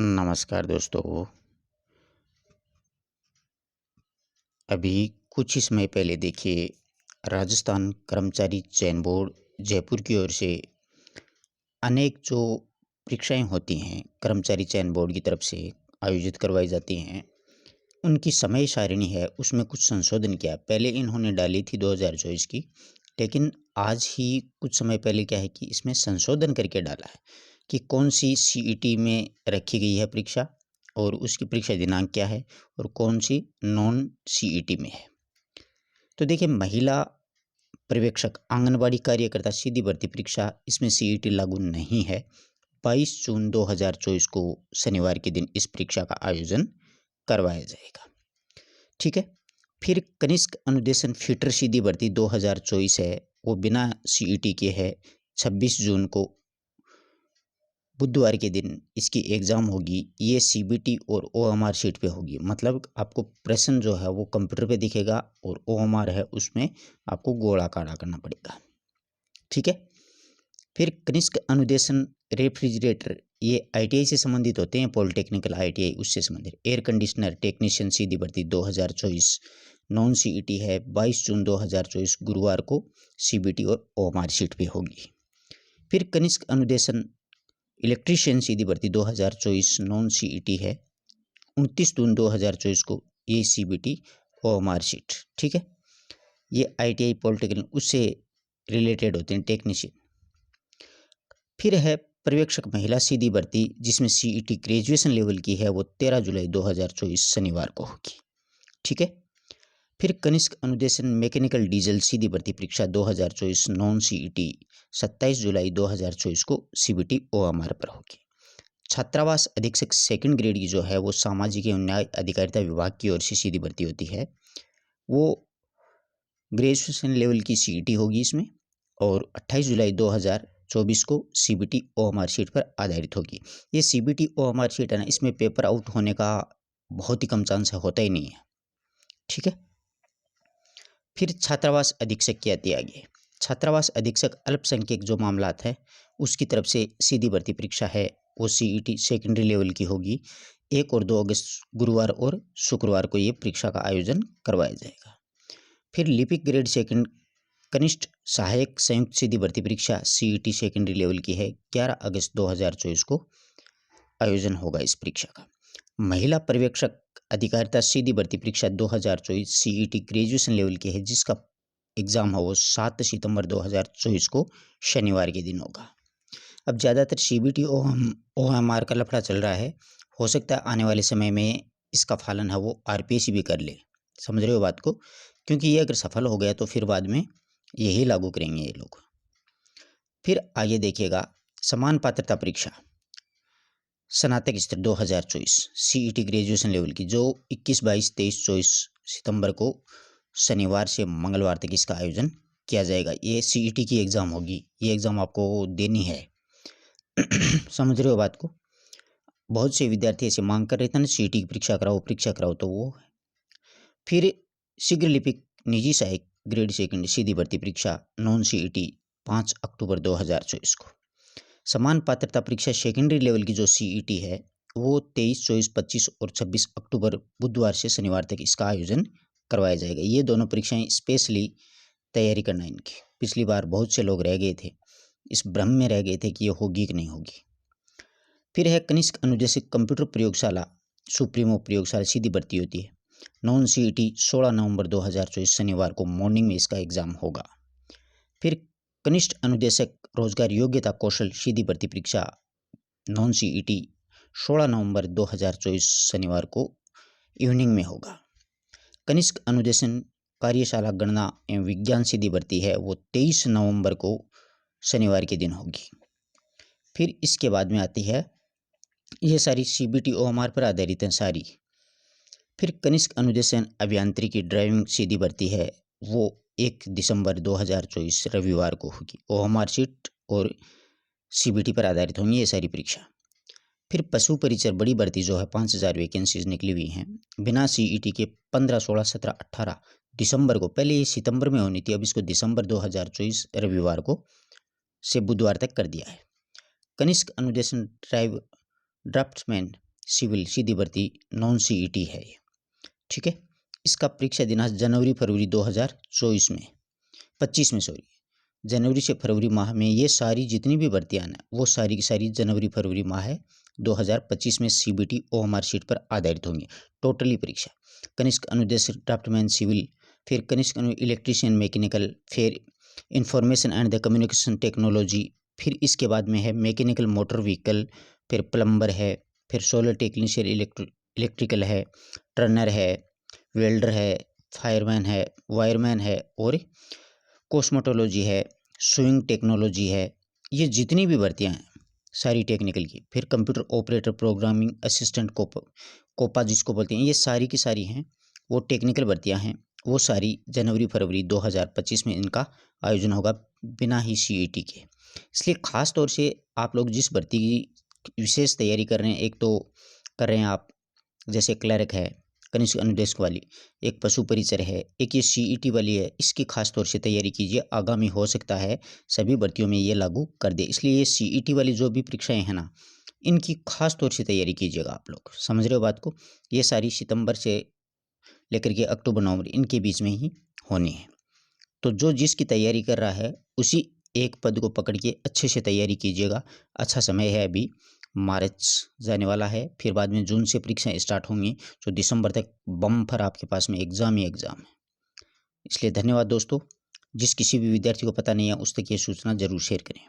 नमस्कार दोस्तों। अभी कुछ ही समय पहले देखिए राजस्थान कर्मचारी चयन बोर्ड जयपुर की ओर से अनेक जो परीक्षाएं होती हैं कर्मचारी चयन बोर्ड की तरफ से आयोजित करवाई जाती हैं, उनकी समय सारिणी है उसमें कुछ संशोधन किया। पहले इन्होंने डाली थी 2024 की, लेकिन आज ही कुछ समय पहले क्या है कि इसमें संशोधन करके डाला है कि कौन सी सीईटी में रखी गई है परीक्षा और उसकी परीक्षा दिनांक क्या है और कौन सी नॉन सीईटी में है। तो देखिए, महिला पर्यवेक्षक आंगनबाड़ी कार्यकर्ता सीधी भर्ती परीक्षा इसमें सीईटी लागू नहीं है। 22 जून 2024 को शनिवार के दिन इस परीक्षा का आयोजन करवाया जाएगा। ठीक है। फिर कनिष्क अनुदेशन फीटर सीधी भर्ती 2024 है, वो बिना सीईटी के है। 26 जून को बुधवार के दिन इसकी एग्ज़ाम होगी। ये सीबीटी और ओएमआर शीट पे होगी, मतलब आपको प्रश्न जो है वो कंप्यूटर पे दिखेगा और ओएमआर है उसमें आपको गोला काढ़ा करना पड़ेगा। ठीक है। फिर कनिष्क अनुदेशन रेफ्रिजरेटर, ये आईटीआई से संबंधित होते हैं, पॉलिटेक्निकल आईटीआई उससे संबंधित। एयर कंडीशनर टेक्नीशियन सीधी भर्ती 2024 नॉन सीईटी है। 22 जून 2024 गुरुवार को सीबीटी और ओएमआर शीट पे होगी। फिर कनिष्क अनुदेशन इलेक्ट्रीशियन सीधी भर्ती 2024 नॉन सीईटी है। 29 जून 2024 को ये सीबीटी ओएमआर शीट। ठीक है। ये आईटीआई पॉलिटेक्निकल उससे रिलेटेड होते हैं, टेक्नीशियन। फिर है पर्यवेक्षक महिला सीधी भर्ती, जिसमें सीईटी ग्रेजुएशन लेवल की है, वो 13 जुलाई 2024 शनिवार को होगी। ठीक है। फिर कनिष्क अनुदेशन मैकेनिकल डीजल सीधी भर्ती परीक्षा 2024 नॉन सीईटी 27 जुलाई 2024 को सीबीटी ओएमआर पर होगी। छात्रावास अधीक्षक सेकंड ग्रेड की जो है वो सामाजिक एवं न्याय अधिकारिता विभाग की ओर से सीधी भर्ती होती है, वो ग्रेजुएशन लेवल की सीईटी होगी इसमें, और 28 जुलाई 2024 को सीबीटी ओएमआर शीट पर आधारित होगी। ये सीबीटी ओएमआर शीट है ना, इसमें पेपर आउट होने का बहुत ही कम चांस है, होता ही नहीं है। ठीक है। फिर छात्रावास अधीक्षक की आती है आगे। छात्रावास अधीक्षक अल्पसंख्यक जो मामलात है उसकी तरफ से सीधी भर्ती परीक्षा है, वो सीईटी सेकेंडरी लेवल की होगी। 1 और 2 अगस्त गुरुवार और शुक्रवार को ये परीक्षा का आयोजन करवाया जाएगा। फिर लिपिक ग्रेड सेकंड कनिष्ठ सहायक संयुक्त सीधी भर्ती परीक्षा सीईटी सेकेंडरी लेवल की है। 11 अगस्त 2024 को आयोजन होगा इस परीक्षा का। महिला पर्यवेक्षक अधिकारिता सीधी भर्ती परीक्षा 2024 सीईटी ग्रेजुएशन लेवल की है, जिसका एग्ज़ाम है वो 7 सितंबर 2024 को शनिवार के दिन होगा। अब ज़्यादातर सीबीटी ओएमआर का लफड़ा चल रहा है, हो सकता है आने वाले समय में इसका पालन है वो आरपीएससी भी कर ले। समझ रहे हो बात को? क्योंकि ये अगर सफल हो गया तो फिर बाद में यही लागू करेंगे ये लोग। फिर आगे देखिएगा, समान पात्रता परीक्षा स्नातक स्तर 2024 सीईटी ग्रेजुएशन लेवल की, जो 21, 22, 23, 24 सितंबर को शनिवार से मंगलवार तक इसका आयोजन किया जाएगा। ये सीईटी की एग्ज़ाम होगी, ये एग्ज़ाम आपको देनी है। समझ रहे हो बात को? बहुत से विद्यार्थी ऐसे मांग कर रहे थे ना, सीईटी की परीक्षा कराओ, तो वो। फिर शीघ्र लिपिक निजी सहायक ग्रेड सेकंड सीधी भर्ती परीक्षा नॉन सीईटी 5 अक्टूबर 2024 को। समान पात्रता परीक्षा सेकेंडरी लेवल की जो सीईटी है वो 23, 24, 25 और 26 अक्टूबर बुधवार से शनिवार तक इसका आयोजन करवाया जाएगा। ये दोनों परीक्षाएं स्पेशली तैयारी करना है इनकी। पिछली बार बहुत से लोग रह गए थे, इस भ्रम में रह गए थे कि ये होगी कि नहीं होगी। फिर है कनिष्क अनुदेशक कंप्यूटर प्रयोगशाला सुप्रीमो प्रयोगशाला सीधी भर्ती होती है। नॉन सीईटी 16 नवंबर 2024 शनिवार को मॉर्निंग में इसका एग्ज़ाम होगा। फिर कनिष्ठ अनुदेशक रोजगार योग्यता कौशल सीधी भर्ती परीक्षा नॉन सीईटी 16 नवंबर 2024 शनिवार को इवनिंग में होगा। कनिष्क अनुदेशन कार्यशाला गणना एवं विज्ञान सीधी भर्ती है, वो 23 नवंबर को शनिवार के दिन होगी। फिर इसके बाद में आती है, ये सारी सीबीटी ओएमआर पर आधारित हैं सारी। फिर कनिष्क अनुदेशन अभियांत्रिकी ड्राइविंग सीधी भर्ती है, वो 1 दिसंबर 2024 रविवार को होगी। ओएमआर शीट और सीबीटी पर आधारित होंगी ये सारी परीक्षा। फिर पशु परिचर बड़ी भर्ती जो है 5000 वैकेंसीज निकली हुई हैं बिना सीईटी के 15, 16, 17, 18 दिसंबर को। पहले ये सितंबर में होनी थी, अब इसको दिसंबर 2024 रविवार को से बुधवार तक कर दिया है। कनिष्क अनुदेशन ड्राफ्ट्समैन सिविल सीधी भर्ती नॉन सीईटी है ये, ठीक है। इसका परीक्षा दिनांक जनवरी फरवरी 2024 में 25 में सॉरी जनवरी से फरवरी माह में ये सारी जितनी भी भर्तियां हैं वो सारी की सारी जनवरी फरवरी माह है 2025 में सीबीटी ओएमआर शीट पर आधारित होंगी टोटली परीक्षा। कनिष्क अनुदेशक ड्राफ्टमैन सिविल, फिर कनिष्क इलेक्ट्रीशियन मैकेनिकल, फिर information and the communication technology, फिर इसके बाद में है मैकेनिकल मोटर व्हीकल, फिर प्लम्बर है, फिर सोलर टेक्नीशियन इलेक्ट्रिकल है, टर्नर है, वेल्डर है, फायरमैन है, वायरमैन है और कॉस्मेटोलॉजी है, स्विंग टेक्नोलॉजी है। ये जितनी भी भर्तियां हैं सारी टेक्निकल की, फिर computer operator, programming assistant COPA जिसको बोलते हैं, ये सारी की सारी हैं वो टेक्निकल भर्तियां हैं। वो सारी जनवरी फरवरी 2025 में इनका आयोजन होगा बिना ही सीईटी के। इसलिए ख़ास तौर से आप लोग जिस भर्ती की विशेष तैयारी कर रहे हैं, एक तो कर रहे हैं आप जैसे क्लर्क है कनिष्क अनुदेशक वाली, एक पशु परिचर है, एक ये सीईटी वाली है, इसकी खास तौर से तैयारी कीजिए। आगामी हो सकता है सभी भर्तियों में ये लागू कर दे, इसलिए ये सीईटी वाली जो भी परीक्षाएं हैं ना, इनकी खास तौर से तैयारी कीजिएगा। आप लोग समझ रहे हो बात को। ये सारी सितंबर से लेकर के अक्टूबर नवंबर इनके बीच में ही होनी है। तो जो जिसकी तैयारी कर रहा है उसी एक पद को पकड़ के अच्छे से तैयारी कीजिएगा। अच्छा समय है, अभी मार्च जाने वाला है, फिर बाद में जून से परीक्षाएं स्टार्ट होंगी, जो दिसंबर तक बम्पर आपके पास में एग्ज़ाम ही एग्ज़ाम है। इसलिए धन्यवाद दोस्तों। जिस किसी भी विद्यार्थी को पता नहीं है उस तक ये सूचना ज़रूर शेयर करें।